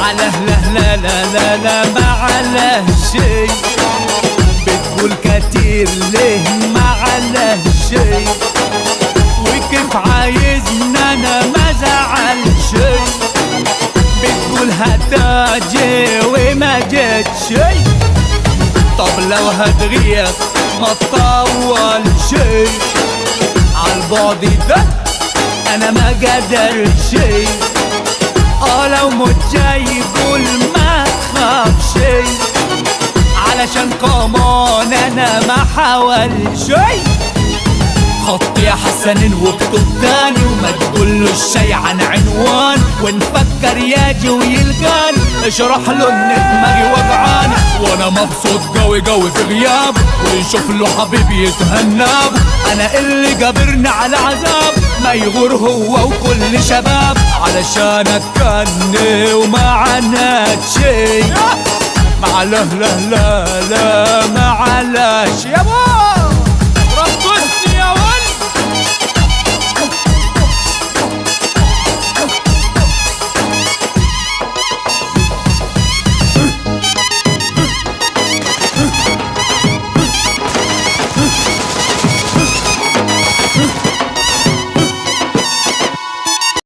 على لا لا لا لا لا ما على شي، بتقول كتير ليه ما على شي، وكيف عايزنا انا ما زعل شي، بتقول هتاجي وما جيت شي، طب لو هتغيب ما تطول شي، عالبعد ده انا ما قدر شي، لو مت جاي قول ما تخاف شي، علشان كمان انا ما حاول شي، خط يا حسن واكتب تاني وما تقولوش شي عن عنوان، ونفكر ياجي ويلقاني اشرح له ان دماغي وجعاني، وانا مبسوط قوي قوي في غيابه، ويشوف له حبيبي يتهنى، انا اللي جابرني على عذاب ما يغور هو وكل شباب، علشانك كني وما عناد شي، مع لا لا لا لا ما علاش يا